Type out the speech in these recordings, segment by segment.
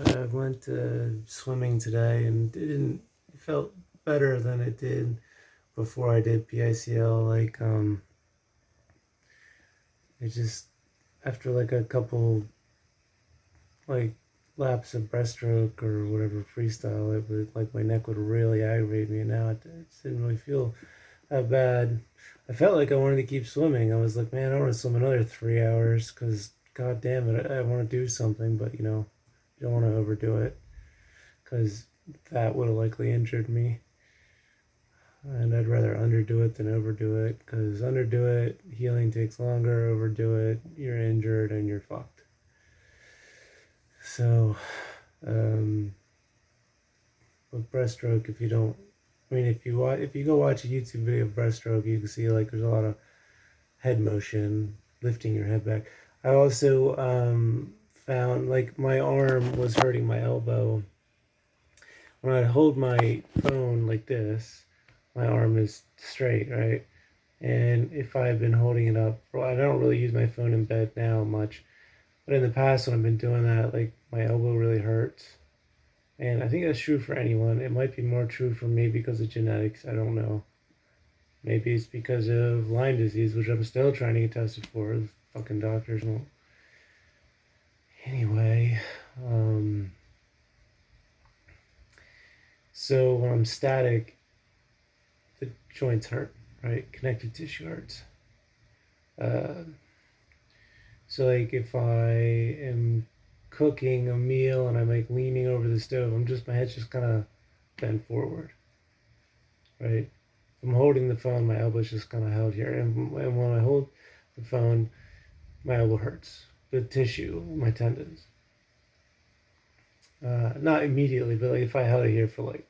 I went swimming today and it felt better than it did before I did picl. It just, after like a couple like laps of breaststroke or whatever freestyle, it would, like, my neck would really aggravate me, and now it just didn't really feel that bad. I felt like I wanted to keep swimming. I was like, man, I want to swim another 3 hours because, god damn it, I want to do something, but you don't want to overdo it because that would have likely injured me. And I'd rather underdo it than overdo it, because underdo it, healing takes longer. Overdo it, you're injured and you're fucked. So, um, with breaststroke, if you don't, I mean, if you go watch a YouTube video of breaststroke, you can see like there's a lot of head motion, lifting your head back. I also found like my arm was hurting my elbow. When I hold my phone like this, my arm is straight, right? And if I've been holding it up, well, I don't really use my phone in bed now much, but in the past when I've been doing that, like, my elbow really hurts. And I think that's true for anyone. It might be more true for me because of genetics. I don't know. Maybe it's because of Lyme disease, which I'm still trying to get tested for. The fucking doctors won't. Anyway, um, so when I'm static, the joints hurt, right? Connective tissue hurts. Uh, so, like, if I am cooking a meal and I'm like leaning over the stove, my head's just kind of bent forward, right? If I'm holding the phone, my elbow's just kind of held here. And when I hold the phone, my elbow hurts. The tissue, my tendons. Not immediately, but like if I held it here for like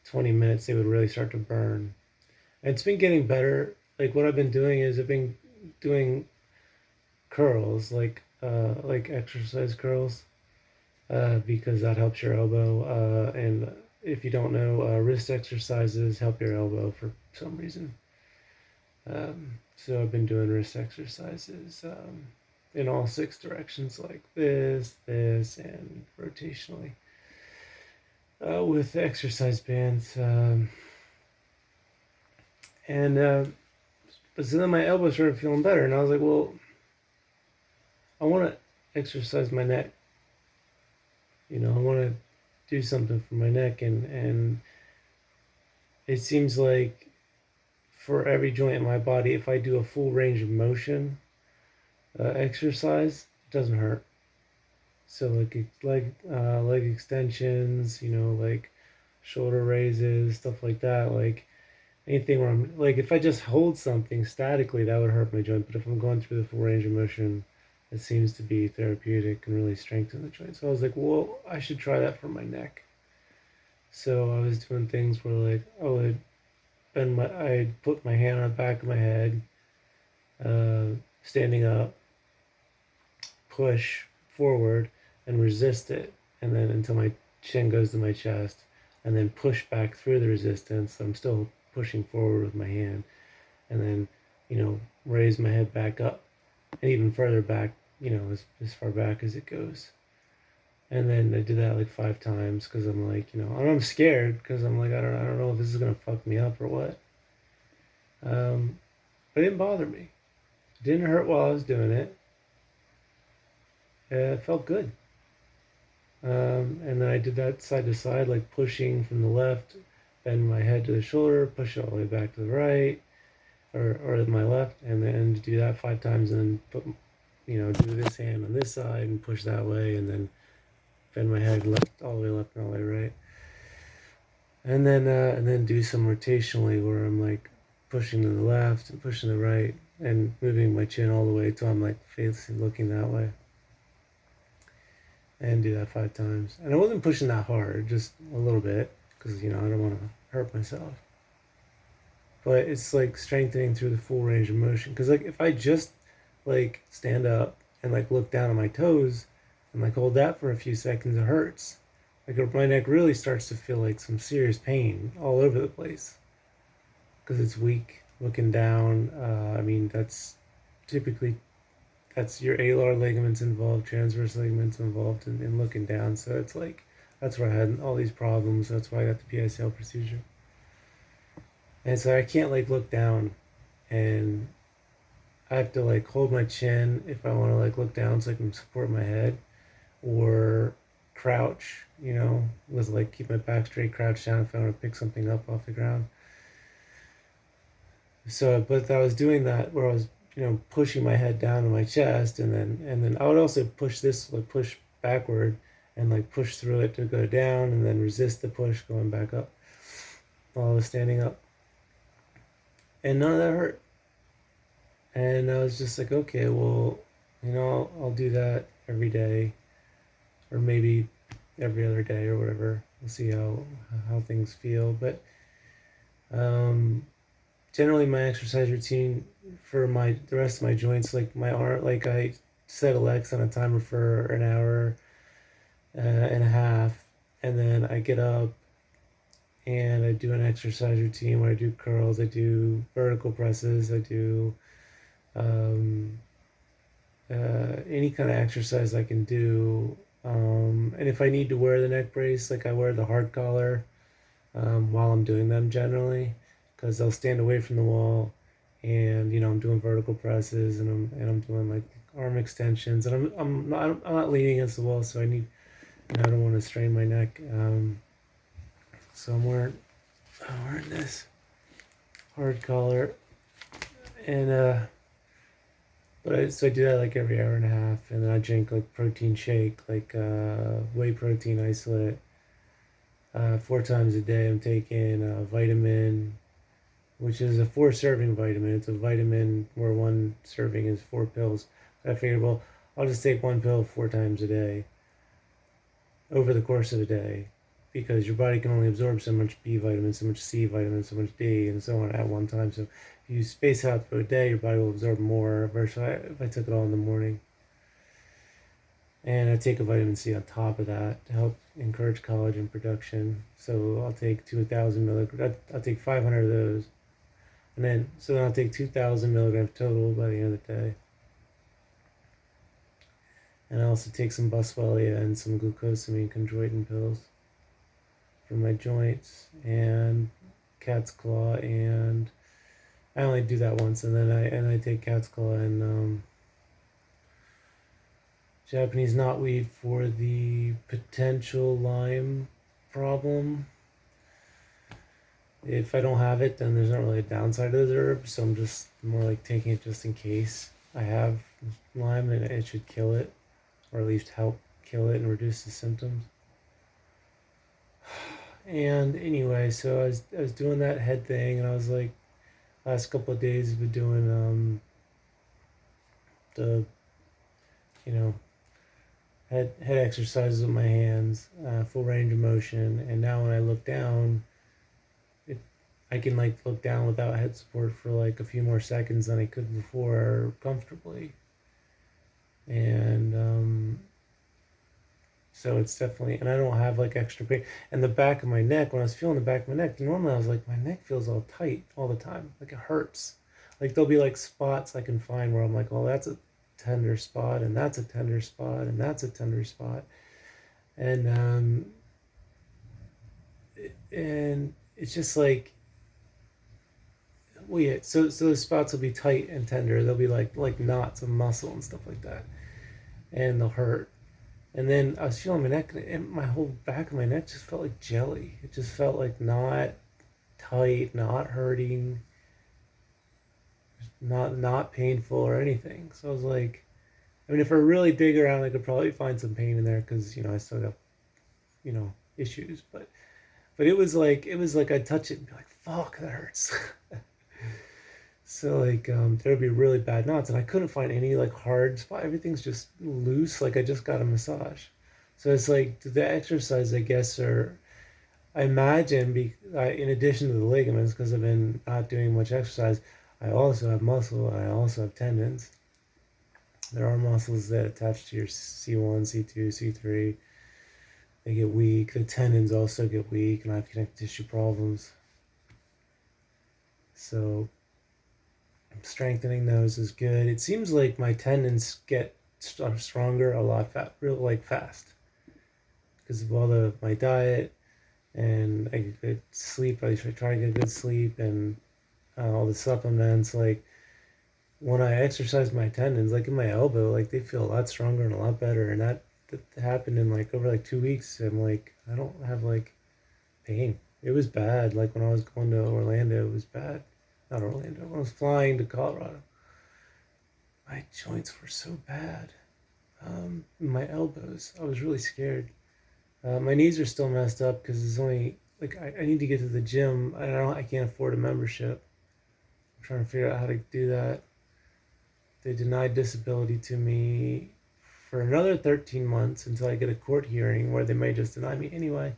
20 minutes, they would really start to burn. And it's been getting better. Like, what I've been doing is I've been doing curls, like exercise curls, because that helps your elbow. And if you don't know, wrist exercises help your elbow for some reason. So I've been doing wrist exercises in all 6 directions, like this, and rotationally, with exercise bands. And but so then my elbow started feeling better, and I was like, well, I want to exercise my neck. I want to do something for my neck, and it seems like for every joint in my body, if I do a full range of motion exercise, it doesn't hurt. So leg extensions, like shoulder raises, stuff like that. Like anything where I'm like, if I just hold something statically, that would hurt my joint. But if I'm going through the full range of motion, it seems to be therapeutic and really strengthen the joint. So I was like, well, I should try that for my neck. So I was doing things where, like, I'd put my hand on the back of my head, standing up, push forward and resist it, and then until my chin goes to my chest, and then push back through the resistance. So I'm still pushing forward with my hand, and then, raise my head back up and even further back, as far back as it goes. And then I did that like 5 times because I'm like, and I'm scared because I'm like, I don't know if this is gonna fuck me up or what. But it didn't bother me. It didn't hurt while I was doing it. It felt good. And then I did that side to side, like pushing from the left, bend my head to the shoulder, push it all the way back to the right, or my left, and then do that 5 times, and then do this hand on this side and push that way, and then bend my head left, all the way left and all the way right, and then do some rotationally where I'm like pushing to the left and pushing to the right and moving my chin all the way till I'm like facing, looking that way. And do that 5 times. And I wasn't pushing that hard, just a little bit, because, I don't want to hurt myself. But it's like strengthening through the full range of motion. Because, like, if I just, like, stand up and, like, look down on my toes and, like, hold that for a few seconds, it hurts. Like, my neck really starts to feel like some serious pain all over the place. Because it's weak looking down. I mean, that's typically that's your alar ligaments involved, transverse ligaments involved in looking down. So it's like that's where I had all these problems. That's why I got the PICL procedure. And so I can't like look down, and I have to like hold my chin if I want to like look down so I can support my head, or crouch, with like keep my back straight, crouch down if I want to pick something up off the ground. So, but I was doing that where I was, pushing my head down to my chest, and then I would also push this, like push backward, and like push through it to go down, and then resist the push going back up while I was standing up, and none of that hurt. And I was just like, okay, well, I'll do that every day, or maybe every other day or whatever. We'll see how things feel, but um, generally my exercise routine for the rest of my joints, like my arm, like I set Alexa on a timer for an hour and a half, and then I get up and I do an exercise routine where I do curls, I do vertical presses, I do um, any kind of exercise I can do. And if I need to wear the neck brace, like I wear the hard collar while I'm doing them generally, because I'll stand away from the wall, and I'm doing vertical presses, and I'm doing like arm extensions, and I'm not leaning against the wall, so I don't want to strain my neck. So I'm wearing this hard collar, and so I do that like every hour and a half, and then I drink like protein shake, like whey protein isolate. 4 times a day, I'm taking a vitamin, which is a 4 serving vitamin. It's a vitamin where 1 serving is 4 pills. I figured, well, I'll just take 1 pill 4 times a day over the course of a day, because your body can only absorb so much B vitamin, so much C vitamin, so much D, and so on at one time. So if you space out through a day, your body will absorb more versus if I took it all in the morning. And I take a vitamin C on top of that to help encourage collagen production. So I'll take 2,000 milligrams. I'll take 500 of those, and then I'll take 2,000 milligrams total by the end of the day. And I also take some Boswellia and some glucosamine chondroitin pills for my joints, and cat's claw, and I only do that once, and then I take cat's claw and Japanese knotweed for the potential Lyme problem. If I don't have it, then there's not really a downside to the herb, so I'm just more like taking it just in case I have Lyme, and it should kill it, or at least help kill it and reduce the symptoms. And anyway, so I was doing that head thing, and I was like, last couple of days I've been doing the head exercises with my hands, full range of motion, and now when I look down, I can like look down without head support for like a few more seconds than I could before comfortably. And so it's definitely, and I don't have like extra pain. And the back of my neck, when I was feeling the back of my neck, normally I was like, my neck feels all tight all the time. Like it hurts. Like there'll be like spots I can find where I'm like, oh, that's a tender spot, and that's a tender spot, and that's a tender spot. And and it's just like, well, yeah, so the spots will be tight and tender. They'll be like knots of muscle and stuff like that, and they'll hurt. And then I was feeling my neck, and my whole back of my neck just felt like jelly. It just felt like not tight, not hurting, not painful or anything. So I was like, I mean, if I really dig around, I could probably find some pain in there, because I still got issues. But it was like I'd touch it and be like, fuck, that hurts. So like there'd be really bad knots, and I couldn't find any like hard spot. Everything's just loose, like I just got a massage. So it's like the exercise, I guess, or I imagine, in addition to the ligaments, because I've been not doing much exercise, I also have muscle, and I also have tendons. There are muscles that attach to your C1, C2, C3. They get weak. The tendons also get weak, and I have connective tissue problems. So Strengthening those is good. It seems like my tendons get stronger a lot real like fast because of all the my diet and I get good sleep. I try to get good sleep and all the supplements. Like when I exercise my tendons, like in my elbow, like they feel a lot stronger and a lot better. And that happened in like over like 2 weeks. I'm like I don't have like pain. It was bad. Like when I was going to Orlando, it was bad. Not Orlando. When I was flying to Colorado, my joints were so bad. My elbows, I was really scared. My knees are still messed up because it's only like I need to get to the gym. I can't afford a membership. I'm trying to figure out how to do that. They denied disability to me for another 13 months until I get a court hearing where they may just deny me anyway.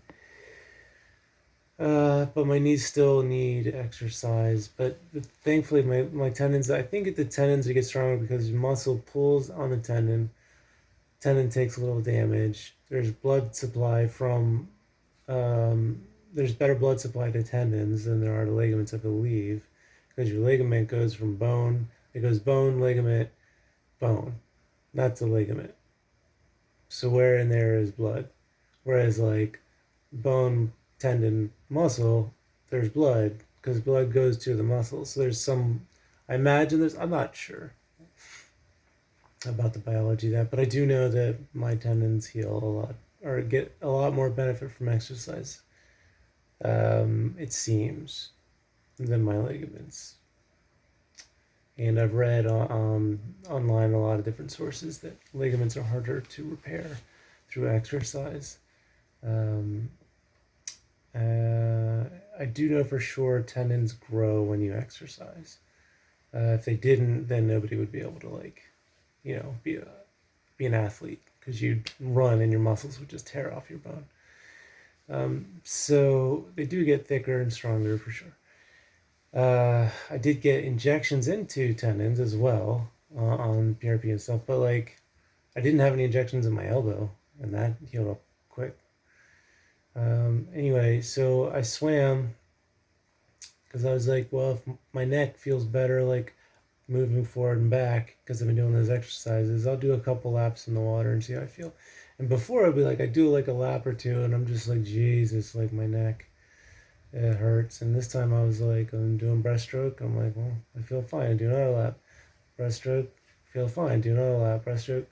But my knees still need exercise. But thankfully, my tendons, I think the tendons get stronger because muscle pulls on the tendon. Tendon takes a little damage. There's blood supply from, there's better blood supply to tendons than there are to ligaments, I believe. Because your ligament goes from bone, it goes bone, ligament, bone, not the ligament. So where in there is blood? Whereas like bone, tendon, muscle, there's blood because blood goes to the muscles. So there's some, I imagine there's, I'm not sure about the biology of that, but I do know that my tendons heal a lot or get a lot more benefit from exercise. It seems than my ligaments. And I've read online a lot of different sources that ligaments are harder to repair through exercise. Um, I do know for sure tendons grow when you exercise. If they didn't, then nobody would be able to like, be an athlete because you'd run and your muscles would just tear off your bone. So they do get thicker and stronger for sure. I did get injections into tendons as well on PRP and stuff, but like I didn't have any injections in my elbow, and that healed up quick. Anyway, so I swam because I was like, well, if my neck feels better, like moving forward and back, because I've been doing those exercises, I'll do a couple laps in the water and see how I feel. And before I'd be like, I do like a lap or two, and I'm just like, Jesus, like my neck, it hurts. And this time I was like, I'm doing breaststroke. I'm like, well, I feel fine. Do another lap. Breaststroke, feel fine. Do another lap. Breaststroke,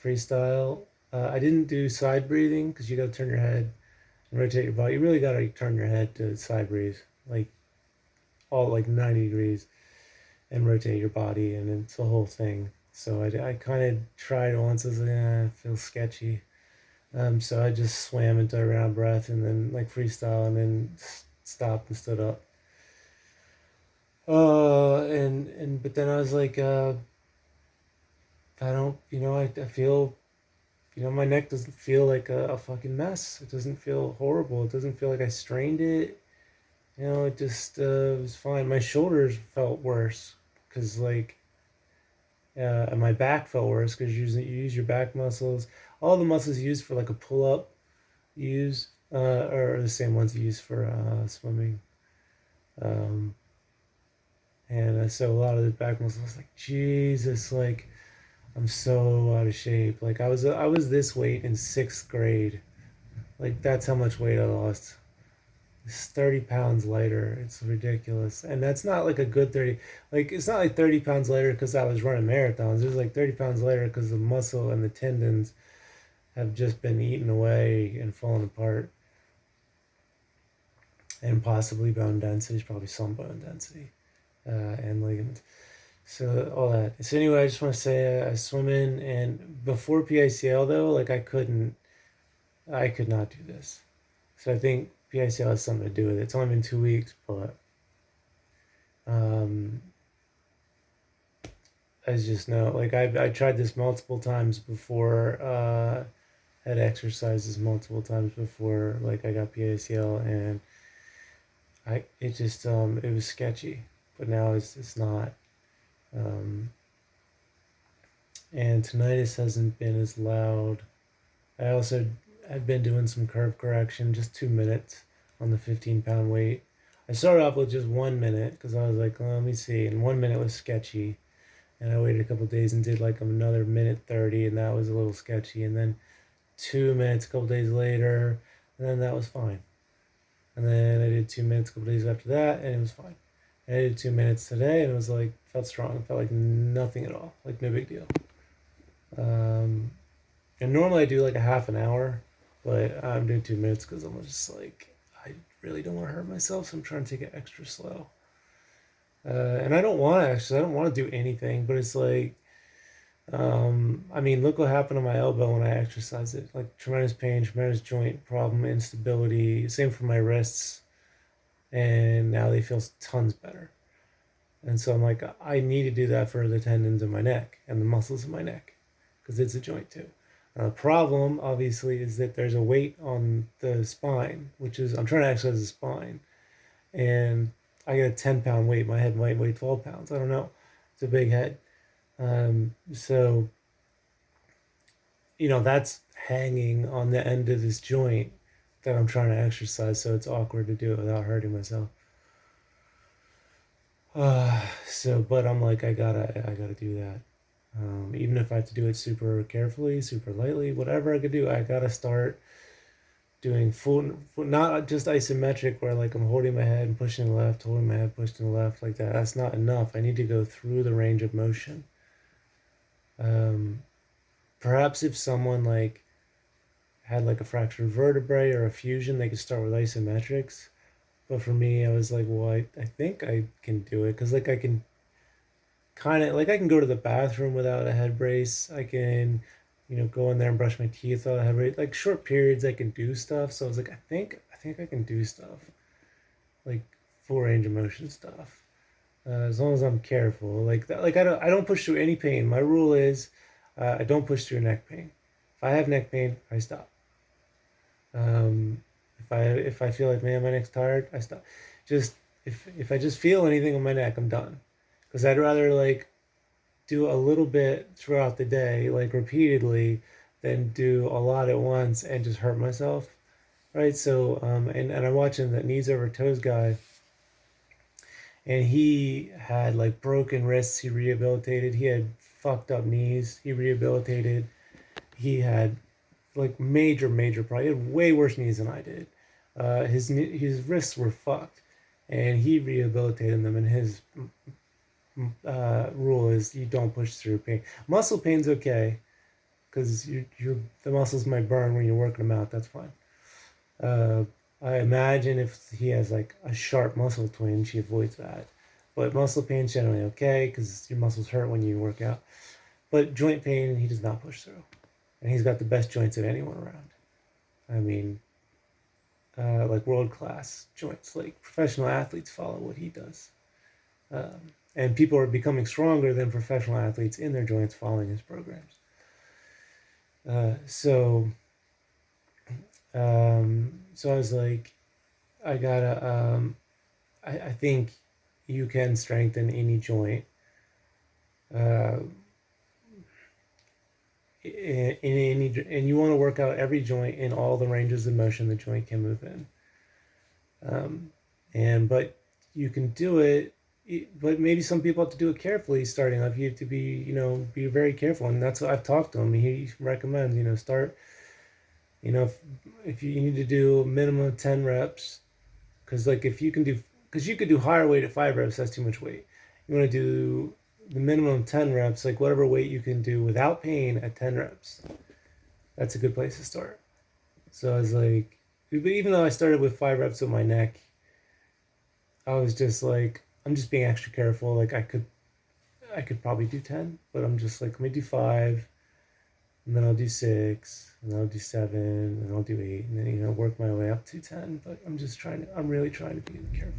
freestyle. I didn't do side breathing because you got to turn your head and rotate your body. You really got to turn your head to side breathe, like all like 90 degrees, and rotate your body, and it's the whole thing. So I kind of tried once. I was like, it feels sketchy. So I just swam until I ran out of breath, and then like freestyle, and then stopped and stood up. But then I was like, I don't, I feel, my neck doesn't feel like a fucking mess. It doesn't feel horrible. It doesn't feel like I strained it. It just was fine. My shoulders felt worse because like, and my back felt worse because you use your back muscles. All the muscles used for like a pull up, use are the same ones you use for swimming. Um, and so a lot of the back muscles, like Jesus, like I'm so out of shape. Like I was this weight in 6th grade. Like that's how much weight I lost. It's 30 pounds lighter. It's ridiculous. And that's not like a good 30. Like it's not like 30 pounds lighter because I was running marathons. It was like 30 pounds lighter because the muscle and the tendons have just been eaten away and fallen apart. And possibly bone density, probably some bone density and ligaments. So all that. So anyway, I just want to say I swim in, and before PICL though, like I could not do this. So I think PICL has something to do with it. It's only been 2 weeks, but I just know, like I tried this multiple times before. Had exercises multiple times before, like I got PICL, and it was sketchy, but now it's not. And tinnitus hasn't been as loud. I also have been doing some curve correction, just 2 minutes on the 15-pound weight. I started off with just 1 minute because I was like, let me see. And 1 minute was sketchy. And I waited a couple days and did like another minute 30, and that was a little sketchy. And then 2 minutes a couple days later, and then that was fine. And then I did 2 minutes a couple days after that, and it was fine. And I did 2 minutes today, and it was like, felt strong. It felt like nothing at all, like no big deal. Um, and normally I do like a half an hour, but I'm doing 2 minutes because I'm just like, I really don't want to hurt myself, so I'm trying to take it extra slow. And I don't want to actually, I don't want to do anything, but it's like, I mean, look what happened to my elbow when I exercised it. Like tremendous pain, tremendous joint problem, instability. Same for my wrists, and now they feel tons better. And so I'm like, I need to do that for the tendons in my neck and the muscles in my neck, because it's a joint too. The problem, obviously, is that there's a weight on the spine, which is I'm trying to exercise the spine, and I got a 10-pound weight. My head might weigh 12 pounds. I don't know. It's a big head. So, that's hanging on the end of this joint that I'm trying to exercise. So it's awkward to do it without hurting myself. But I'm like, I gotta do that. Even if I have to do it super carefully, super lightly, whatever I could do, I gotta start doing full, not just isometric where like I'm holding my head and pushing to the left, holding my head, pushing to the left like that. That's not enough. I need to go through the range of motion. Perhaps if someone like had like a fractured vertebrae or a fusion, they could start with isometrics. But for me, I was like, well, I think I can do it because like I can kind of like I can go to the bathroom without a head brace. I can, go in there and brush my teeth without a head brace. Like short periods, I can do stuff. So I was like, I think I can do stuff, like full range of motion stuff, as long as I'm careful. Like that, like I don't push through any pain. My rule is, I don't push through neck pain. If I have neck pain, I stop. If I feel like, man, my neck's tired, I stop. Just if I just feel anything on my neck, I'm done. Because I'd rather like do a little bit throughout the day, like repeatedly, than do a lot at once and just hurt myself. Right. So and I'm watching the knees over toes guy, and he had like broken wrists. He rehabilitated. He had fucked up knees. He rehabilitated. He had like major problem. He had way worse knees than I did. His wrists were fucked, and he rehabilitated them. And his rule is you don't push through pain. Muscle pain's okay because the muscles might burn when you're working them out. That's fine. I imagine if he has like a sharp muscle twinge, he avoids that. But muscle pain's generally okay because your muscles hurt when you work out. But joint pain, he does not push through. And he's got the best joints of anyone around. I mean, like world-class joints. Like professional athletes follow what he does. And people are becoming stronger than professional athletes in their joints following his programs. So I was like, I gotta, I think you can strengthen any joint. In any, and you want to work out every joint in all the ranges of motion the joint can move in. But you can do it, but maybe some people have to do it carefully starting off. You have to be very careful, and that's what I've talked to him. He recommends, start, if you need to do a minimum of 10 reps, because like if you can do, because you could do higher weight at 5 reps, that's too much weight. You want to do the minimum 10 reps, like whatever weight you can do without pain at 10 reps. That's a good place to start. So I was like, but even though I started with 5 reps with my neck, I was just like, I'm just being extra careful. Like I could probably do 10, but I'm just like, let me do 5, and then I'll do 6, and then I'll do 7, and I'll do 8, and then, work my way up to 10. But I'm really trying to be careful.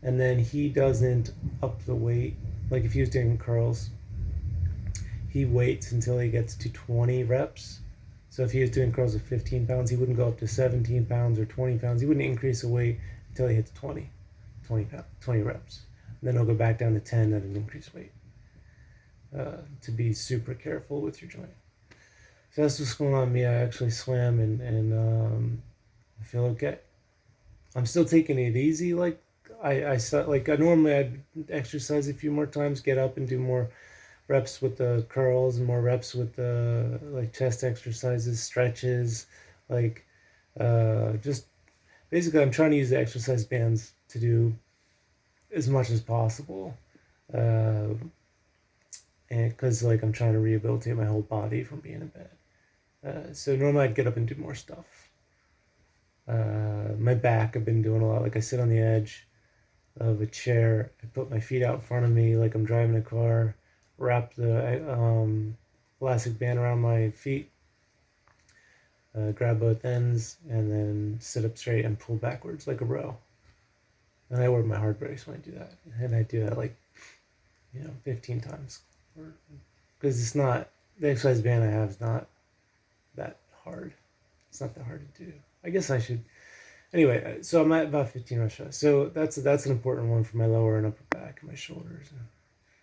And then he doesn't up the weight. Like if he was doing curls, he waits until he gets to 20 reps. So if he was doing curls of 15 pounds, he wouldn't go up to 17 pounds or 20 pounds. He wouldn't increase the weight until he hits 20 reps. And then he'll go back down to 10 at an increased weight, to be super careful with your joint. So that's what's going on with me. I actually swam and I feel okay. I'm still taking it easy. Like I normally I'd exercise a few more times, get up and do more reps with the curls and more reps with the like chest exercises, stretches, like just basically I'm trying to use the exercise bands to do as much as possible. Uh, and because like I'm trying to rehabilitate my whole body from being in bed. So normally I'd get up and do more stuff. My back, I've been doing a lot. Like I sit on the edge of a chair. I put my feet out in front of me like I'm driving a car. Wrap the elastic band around my feet. Grab both ends and then sit up straight and pull backwards like a row. And I wear my hard brace when I do that. And I do that like 15 times. Because it's not the exercise band I have is not that hard. It's not that hard to do. I guess I should. Anyway, so I'm at about 15 reps. So that's an important one for my lower and upper back and my shoulders.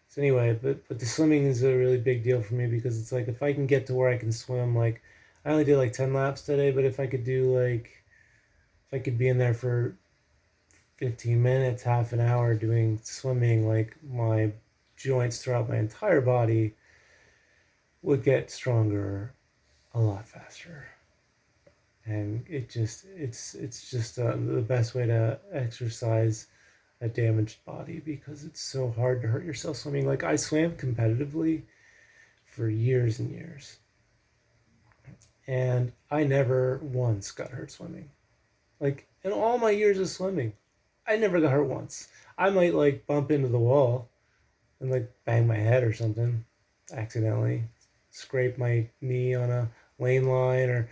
So anyway, but the swimming is a really big deal for me because it's like if I can get to where I can swim, like I only did like 10 laps today, but if I could do like if I could be in there for 15 minutes, half an hour doing swimming, like my joints throughout my entire body would get stronger a lot faster. And it's just the best way to exercise a damaged body because it's so hard to hurt yourself swimming. Like I swam competitively for years and years, and I never once got hurt swimming. Like in all my years of swimming, I never got hurt once. I might like bump into the wall and like bang my head or something accidentally, scrape my knee on a lane line or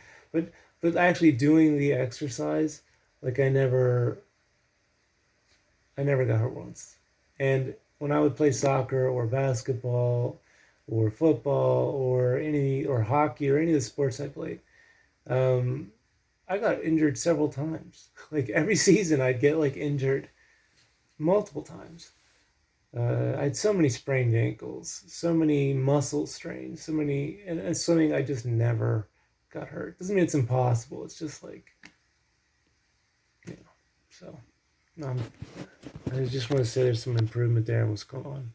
but actually doing the exercise, like I never got hurt once. And when I would play soccer or basketball or football or hockey or any of the sports I played, um, I got injured several times. Like every season, I'd get like injured multiple times. I had so many sprained ankles, so many muscle strains, so many, and swimming, I just never got hurt. Doesn't mean it's impossible. It's just like, you know, so um, I just want to say there's some improvement there in what's going on.